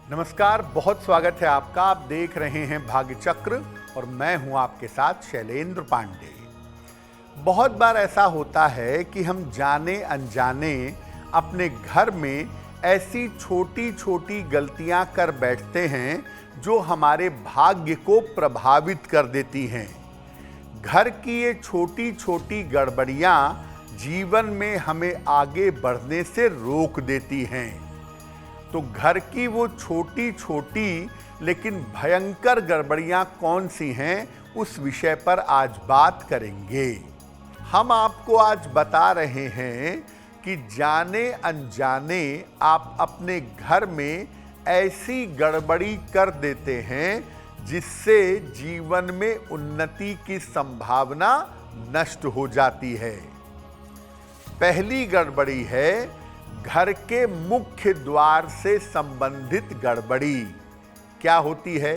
नमस्कार, बहुत स्वागत है आपका। आप देख रहे हैं भाग्य चक्र और मैं हूं आपके साथ शैलेंद्र पांडे। बहुत बार ऐसा होता है कि हम जाने अनजाने अपने घर में ऐसी छोटी छोटी गलतियां कर बैठते हैं जो हमारे भाग्य को प्रभावित कर देती हैं। घर की ये छोटी छोटी गड़बड़ियां जीवन में हमें आगे बढ़ने से रोक देती हैं। तो घर की वो छोटी छोटी लेकिन भयंकर गड़बड़ियां कौन सी हैं, उस विषय पर आज बात करेंगे। हम आपको आज बता रहे हैं कि जाने अनजाने आप अपने घर में ऐसी गड़बड़ी कर देते हैं जिससे जीवन में उन्नति की संभावना नष्ट हो जाती है। पहली गड़बड़ी है घर के मुख्य द्वार से संबंधित गड़बड़ी। क्या होती है?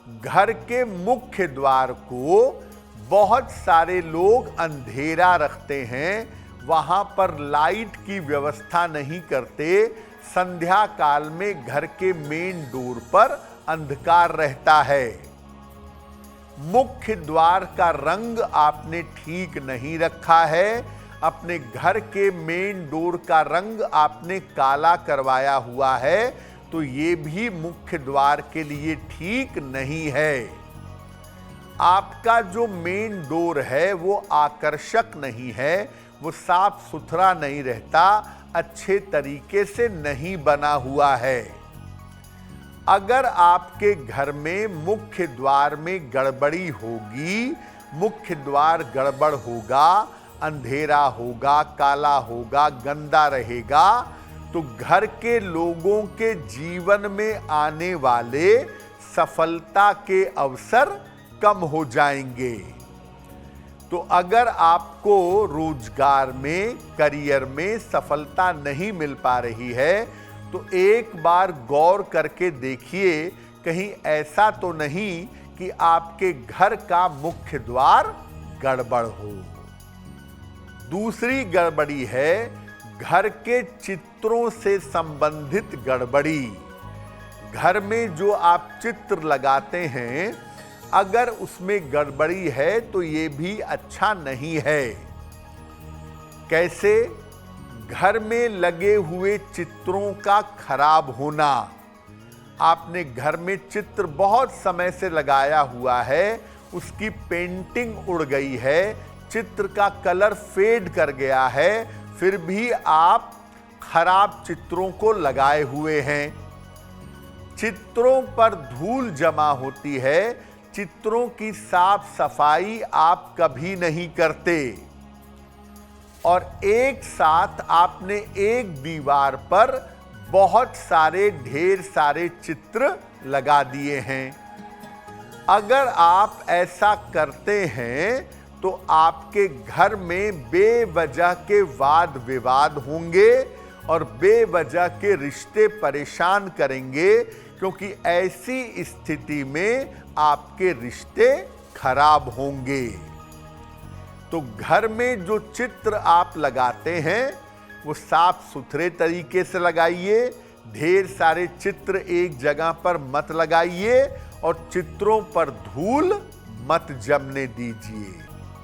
घर के मुख्य द्वार को बहुत सारे लोग अंधेरा रखते हैं, वहां पर लाइट की व्यवस्था नहीं करते। संध्या काल में घर के मेन डोर पर अंधकार रहता है। मुख्य द्वार का रंग आपने ठीक नहीं रखा है। अपने घर के मेन डोर का रंग आपने काला करवाया हुआ है, तो ये भी मुख्य द्वार के लिए ठीक नहीं है। आपका जो मेन डोर है वो आकर्षक नहीं है, वो साफ सुथरा नहीं रहता, अच्छे तरीके से नहीं बना हुआ है। अगर आपके घर में मुख्य द्वार में गड़बड़ी होगी, मुख्य द्वार गड़बड़ होगा, अंधेरा होगा, काला होगा, गंदा रहेगा, तो घर के लोगों के जीवन में आने वाले सफलता के अवसर कम हो जाएंगे। तो अगर आपको रोजगार में, करियर में सफलता नहीं मिल पा रही है, तो एक बार गौर करके देखिए कहीं ऐसा तो नहीं कि आपके घर का मुख्य द्वार गड़बड़ हो। दूसरी गड़बड़ी है घर के चित्रों से संबंधित गड़बड़ी। घर में जो आप चित्र लगाते हैं, अगर उसमें गड़बड़ी है तो ये भी अच्छा नहीं है। कैसे? घर में लगे हुए चित्रों का खराब होना। आपने घर में चित्र बहुत समय से लगाया हुआ है, उसकी पेंटिंग उड़ गई है, चित्र का कलर फेड कर गया है, फिर भी आप खराब चित्रों को लगाए हुए हैं। चित्रों पर धूल जमा होती है, चित्रों की साफ सफाई आप कभी नहीं करते, और एक साथ आपने एक दीवार पर बहुत सारे ढेर सारे चित्र लगा दिए हैं। अगर आप ऐसा करते हैं तो आपके घर में बेवजह के वाद विवाद होंगे और बेवजह के रिश्ते परेशान करेंगे, क्योंकि ऐसी स्थिति में आपके रिश्ते खराब होंगे। तो घर में जो चित्र आप लगाते हैं वो साफ सुथरे तरीके से लगाइए। ढेर सारे चित्र एक जगह पर मत लगाइए और चित्रों पर धूल मत जमने दीजिए।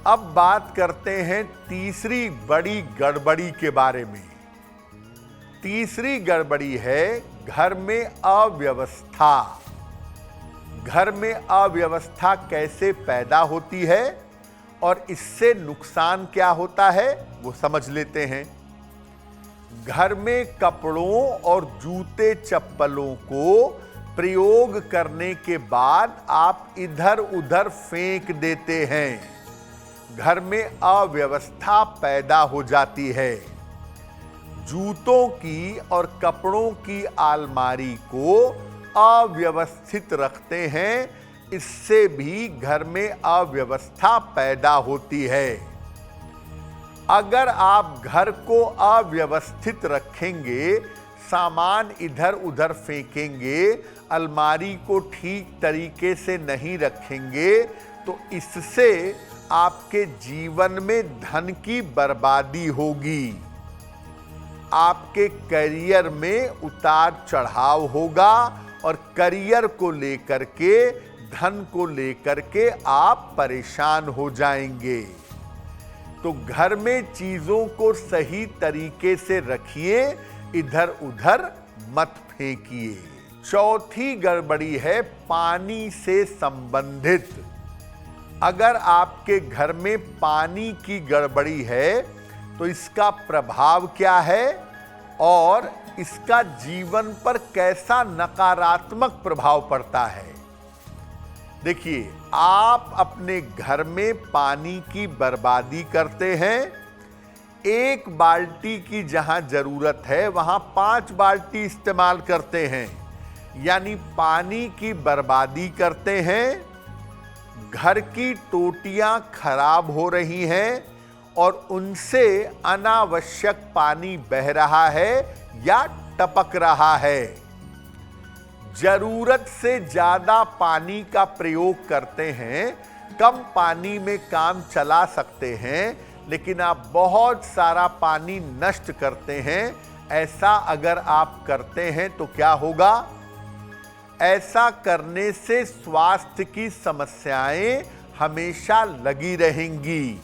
अब बात करते हैं तीसरी बड़ी गड़बड़ी के बारे में। तीसरी गड़बड़ी है घर में अव्यवस्था। घर में अव्यवस्था कैसे पैदा होती है और इससे नुकसान क्या होता है, वो समझ लेते हैं। घर में कपड़ों और जूते चप्पलों को प्रयोग करने के बाद आप इधर उधर फेंक देते हैं। घर में अव्यवस्था पैदा हो जाती है। जूतों की और कपड़ों की अलमारी को अव्यवस्थित रखते हैं, इससे भी घर में अव्यवस्था पैदा होती है। अगर आप घर को अव्यवस्थित रखेंगे, सामान इधर उधर फेंकेंगे, अलमारी को ठीक तरीके से नहीं रखेंगे, तो इससे आपके जीवन में धन की बर्बादी होगी। आपके करियर में उतार चढ़ाव होगा और करियर को लेकर के, धन को लेकर के आप परेशान हो जाएंगे। तो घर में चीजों को सही तरीके से रखिए, इधर उधर मत फेंकिए। चौथी गड़बड़ी है पानी से संबंधित। अगर आपके घर में पानी की गड़बड़ी है तो इसका प्रभाव क्या है और इसका जीवन पर कैसा नकारात्मक प्रभाव पड़ता है। देखिए, आप अपने घर में पानी की बर्बादी करते हैं। 1 बाल्टी की जहां जरूरत है वहां 5 बाल्टी इस्तेमाल करते हैं, यानी पानी की बर्बादी करते हैं। घर की टोटियां खराब हो रही हैं और उनसे अनावश्यक पानी बह रहा है या टपक रहा है। जरूरत से ज्यादा पानी का प्रयोग करते हैं। कम पानी में काम चला सकते हैं, लेकिन आप बहुत सारा पानी नष्ट करते हैं। ऐसा अगर आप करते हैं तो क्या होगा? ऐसा करने से स्वास्थ्य की समस्याएं हमेशा लगी रहेंगी।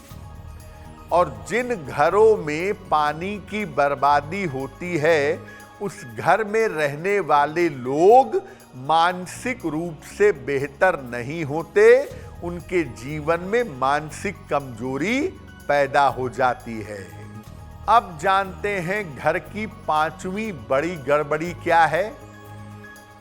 और जिन घरों में पानी की बर्बादी होती है उस घर में रहने वाले लोग मानसिक रूप से बेहतर नहीं होते। उनके जीवन में मानसिक कमजोरी पैदा हो जाती है। अब जानते हैं घर की 5वीं बड़ी गड़बड़ी क्या है।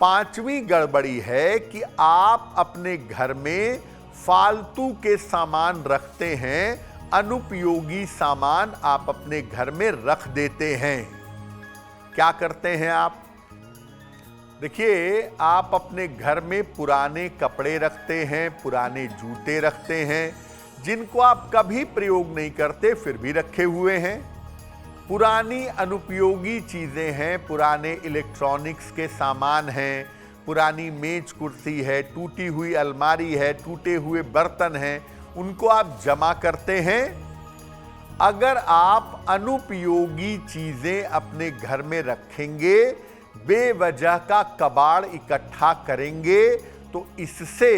5वीं गड़बड़ी है कि आप अपने घर में फालतू के सामान रखते हैं। अनुपयोगी सामान आप अपने घर में रख देते हैं। क्या करते हैं आप? देखिए, आप अपने घर में पुराने कपड़े रखते हैं, पुराने जूते रखते हैं, जिनको आप कभी प्रयोग नहीं करते फिर भी रखे हुए हैं। पुरानी अनुपयोगी चीजें हैं, पुराने इलेक्ट्रॉनिक्स के सामान हैं, पुरानी मेज कुर्सी है, टूटी हुई अलमारी है, टूटे हुए बर्तन हैं, उनको आप जमा करते हैं। अगर आप अनुपयोगी चीजें अपने घर में रखेंगे, बेवजह का कबाड़ इकट्ठा करेंगे, तो इससे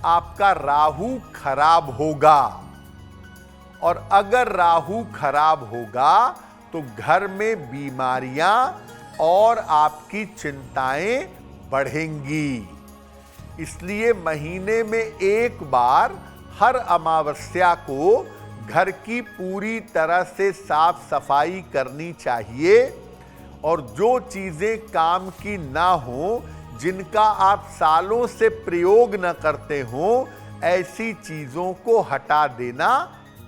आपका राहु खराब होगा। और अगर राहु खराब होगा तो घर में बीमारियां और आपकी चिंताएं बढ़ेंगी। इसलिए महीने में 1 बार हर अमावस्या को घर की पूरी तरह से साफ सफाई करनी चाहिए। और जो चीजें काम की ना हो, जिनका आप सालों से प्रयोग न करते हो, ऐसी चीजों को हटा देना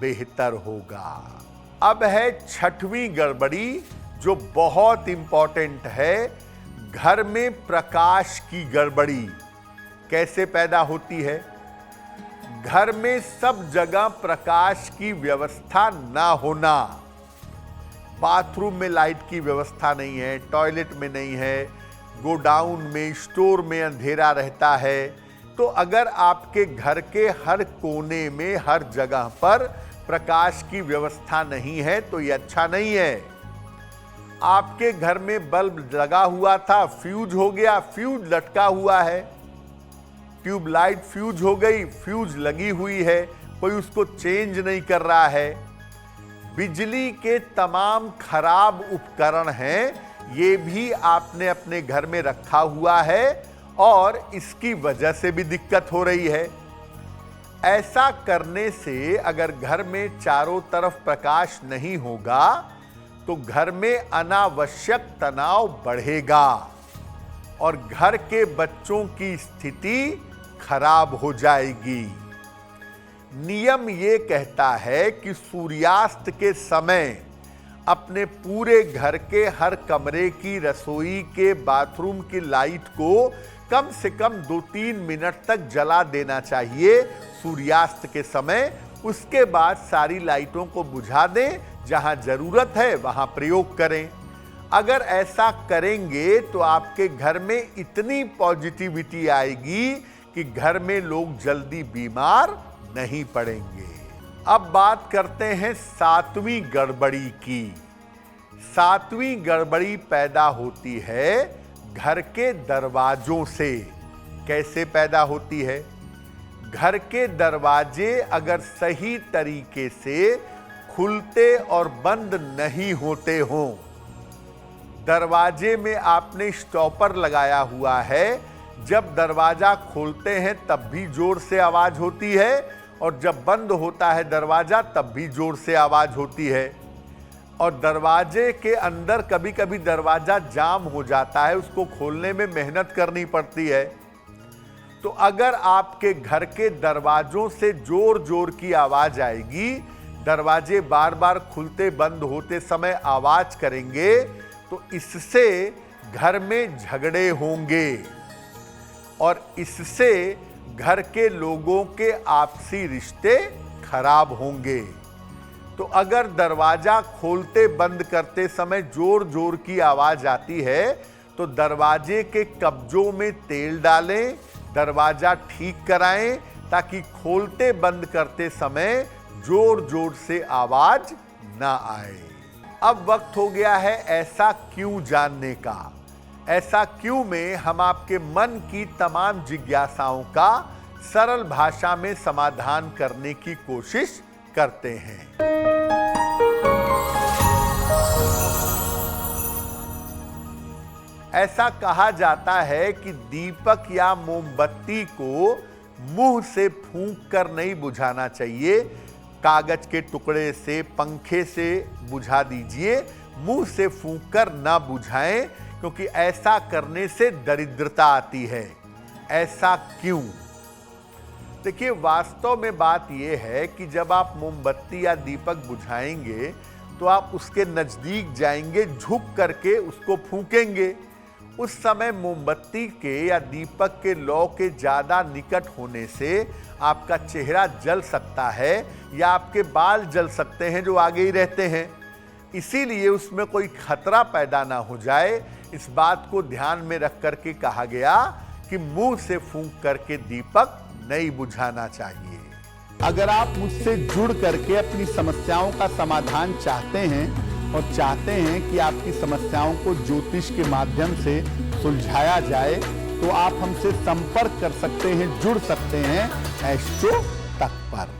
बेहतर होगा। अब है 6वीं गड़बड़ी, जो बहुत इंपॉर्टेंट है। घर में प्रकाश की गड़बड़ी कैसे पैदा होती है? घर में सब जगह प्रकाश की व्यवस्था ना होना। बाथरूम में लाइट की व्यवस्था नहीं है, टॉयलेट में नहीं है, गोडाउन में, स्टोर में अंधेरा रहता है। तो अगर आपके घर के हर कोने में, हर जगह पर प्रकाश की व्यवस्था नहीं है तो ये अच्छा नहीं है। आपके घर में बल्ब लगा हुआ था, फ्यूज हो गया, फ्यूज लटका हुआ है। ट्यूबलाइट फ्यूज हो गई, फ्यूज लगी हुई है, कोई उसको चेंज नहीं कर रहा है। बिजली के तमाम खराब उपकरण हैं, ये भी आपने अपने घर में रखा हुआ है और इसकी वजह से भी दिक्कत हो रही है। ऐसा करने से अगर घर में चारों तरफ प्रकाश नहीं होगा तो घर में अनावश्यक तनाव बढ़ेगा और घर के बच्चों की स्थिति खराब हो जाएगी। नियम ये कहता है कि सूर्यास्त के समय अपने पूरे घर के हर कमरे की, रसोई के, बाथरूम की लाइट को कम से कम 2-3 मिनट तक जला देना चाहिए सूर्यास्त के समय। उसके बाद सारी लाइटों को बुझा दें, जहां जरूरत है वहां प्रयोग करें। अगर ऐसा करेंगे तो आपके घर में इतनी पॉजिटिविटी आएगी कि घर में लोग जल्दी बीमार नहीं पड़ेंगे। अब बात करते हैं 7वीं गड़बड़ी की। सातवीं गड़बड़ी पैदा होती है घर के दरवाजों से। कैसे पैदा होती है? घर के दरवाजे अगर सही तरीके से खुलते और बंद नहीं होते हों, दरवाजे में आपने स्टॉपर लगाया हुआ है, जब दरवाजा खोलते हैं तब भी जोर से आवाज होती है और जब बंद होता है दरवाजा तब भी जोर से आवाज होती है। और दरवाजे के अंदर कभी कभी दरवाजा जाम हो जाता है, उसको खोलने में मेहनत करनी पड़ती है। तो अगर आपके घर के दरवाजों से जोर जोर की आवाज आएगी, दरवाजे बार बार खुलते बंद होते समय आवाज करेंगे, तो इससे घर में झगड़े होंगे और इससे घर के लोगों के आपसी रिश्ते खराब होंगे। तो अगर दरवाजा खोलते बंद करते समय जोर जोर की आवाज आती है तो दरवाजे के कब्जों में तेल डालें, दरवाजा ठीक कराएं ताकि खोलते बंद करते समय जोर जोर से आवाज ना आए। अब वक्त हो गया है ऐसा क्यों जानने का। ऐसा क्यों में हम आपके मन की तमाम जिज्ञासाओं का सरल भाषा में समाधान करने की कोशिश करते हैं। ऐसा कहा जाता है कि दीपक या मोमबत्ती को मुंह से फूंक कर नहीं बुझाना चाहिए, कागज के टुकड़े से, पंखे से बुझा दीजिए, मुंह से फूंक कर ना बुझाएं, क्योंकि ऐसा करने से दरिद्रता आती है। ऐसा क्यों? देखिए, वास्तव में बात यह है कि जब आप मोमबत्ती या दीपक बुझाएंगे तो आप उसके नजदीक जाएंगे, झुक करके उसको फूंकेंगे। उस समय मोमबत्ती के या दीपक के लौ के ज्यादा निकट होने से आपका चेहरा जल सकता है या आपके बाल जल सकते हैं जो आगे ही रहते हैं। इसीलिए उसमें कोई खतरा पैदा ना हो जाए, इस बात को ध्यान में रख करके कहा गया कि मुंह से फूंक करके दीपक नहीं बुझाना चाहिए। अगर आप मुझसे जुड़ करके अपनी समस्याओं का समाधान चाहते हैं और चाहते हैं कि आपकी समस्याओं को ज्योतिष के माध्यम से सुलझाया जाए, तो आप हमसे संपर्क कर सकते हैं, जुड़ सकते हैं एस्ट्रो तक पर।